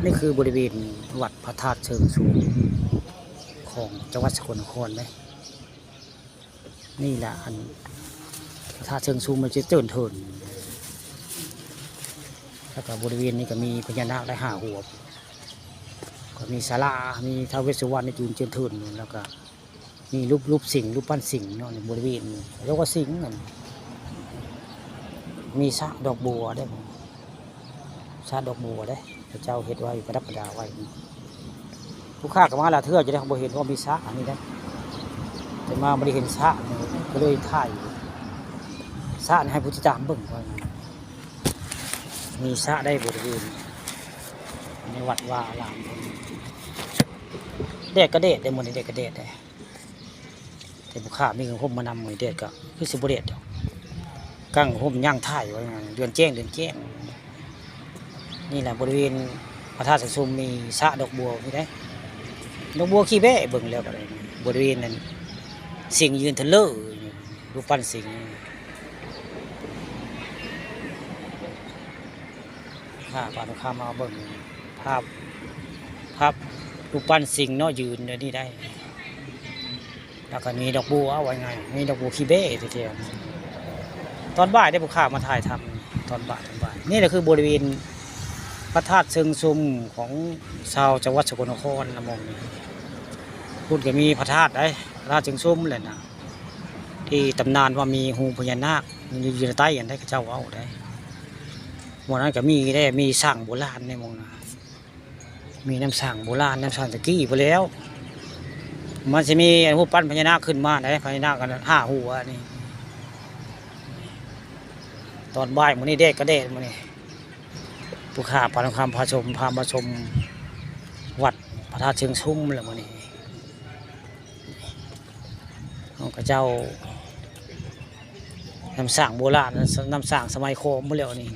นี่คือบริเวณวัดพระธาตุเชิงชุมของจังหวัดสกลนครไหมนี่แหละอันพระธาตุเชิงชุมมันจะเจิดเถินแล้วก็บริเวณนี้ก็มีพญานาคได้5 หัวก็มีศาลามีท้าวเวสสุวรรณในยืนเจิดเถินแล้วก็มีรูปสิงห์รูปปั้นสิงห์เนาะในบริเวณนี้เรียกว่าสิงห์กันมีสระดอกบัวได้สระดอกบัวได้พระเจ้าเฮ็ดไว้ประดับประดาไว้ผู้ข้ากับมาลาเทือจะได้บริเห็นว่ามีสระอันนี้ได้แต่มาบริเห็นสระก็เลยถ่ายสระให้ผู้ที่ตามเบิ่งว่ามีสระได้บริเวณในวัดว่าลามเด็กกระเด็ดได้หมดเด็กกระเด็ดได้แต่ผู้ข้ามีเงินห่มมานำมือเด็ดก็คือสิบเด็ดเดียวกั้งห่มย่างถ่ายไว้เดือนแจ้งนี่แหละบริเวณพระธาตุเชิงชุมมีสระดอกบัวนี่ได้ดอกบัวขี้แบ้เบิ่งแล้วก็ได้บริเวณนั้นสิงยืนทะเลรูปปั้นสิงข้าปานข้ามาเบิ่งภาพรูปปั้นสิงเนาะยืนนี่ได้แล้วก็มีดอกบัวเอาไว้ไงมีดอกบัวขี้แบ้เทียวตอนบ่ายได้ผู้ข่าวมาถ่ายทำตอนบ่ายนี่แหละคือบริเวณพระธาตุเชิงชุมของชาวจังหวัดสกลนครนะมองนี่พูดก็มีพระธาตุได้พระธาตุเชิงชุมเลยนะที่ตำนานว่ามีหูพญานาคอยู่ในใต้ยันได้เจ้าเอาได้วันนั้นก็มีสร้างโบราณในมองนะมีน้ำสร้างโบราณน้ำสร้างตะกี้ไปแล้วมันจะมีหูปั้นพญานาคขึ้นมาได้พญานาคกัน5 หัวนี่ตอนบ่ายมื้อนี้เด็กก็เด็กมื้อนี้ผู้ข่าปานคำพามาชมวัดพระธาตุเชิงชุมแล้วมื้อนี้ของเจ้าน้ำสร้างโบราณน้ำสร้างสมัยโคมเมื่อแล้วนี่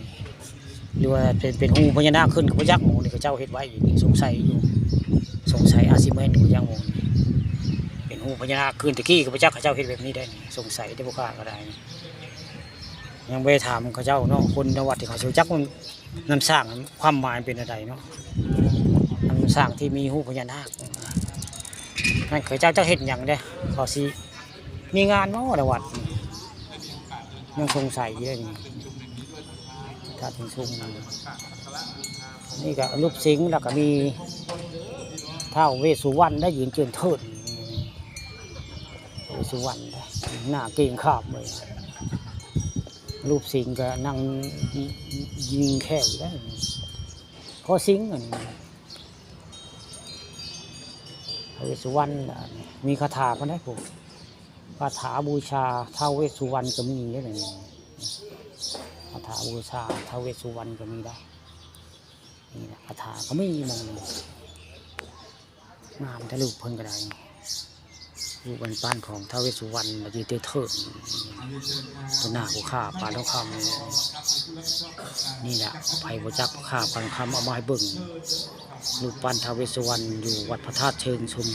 หรือว่าเป็นหูพญานาคขึ้นกับพระยักษ์หมูนี่เจ้าเฮ็ดไว้สงสัยอาซิเมนต์ของยักษ์หมูเป็นหูพญานาคขึ้นตะกี้กับพระยักษ์เจ้าเฮ็ดแบบนี้ได้สงสัยได้ผู้ข่าก็ได้ยังไปถามเขาเจ้าเนาะคนในวัดที่เขาจักมันน้ำสร้างความหมายเป็นอะไรเนาะน้ำสร้างที่มีหูพญานาคนั่นเขาเจ้าจะเห็นอย่างเด้เขาสิมีงานเนาะในวัดยังสงสัยอยู่เลยถ้าถึงชุมนี่ก็รูปสิงห์แล้วก็มีท้าวเวสสุวรรณได้ยืนเจิดเถิดเวสสุวรรณหน้าเก่งขาบเลยรูปสิงก็นั่งยิงแค่ได้เพราะสิงอันท้าวเวสสุวรรณมีคาถาก็ได้ผมคาถาบูชาท้าวเวสสุวรรณก็มีได้เลยคาถาบูชาท้าวเวสสุวรรณก็มีได้นี่นะคาถาก็ไม่มองงามแต่ลูกเพิ่นก็ได้รูปปั้นของท้าวเวสสุวรรณมายืนเถิดตัวหน้าผู้ข่าปานทองคำนี่แหละไผ่บจักผู้ข่าปานทองคำเอามาให้เบิ่งรูปปั้นท้าวเวสสุวรรณอยู่วัดพระธาตุเชิงชุม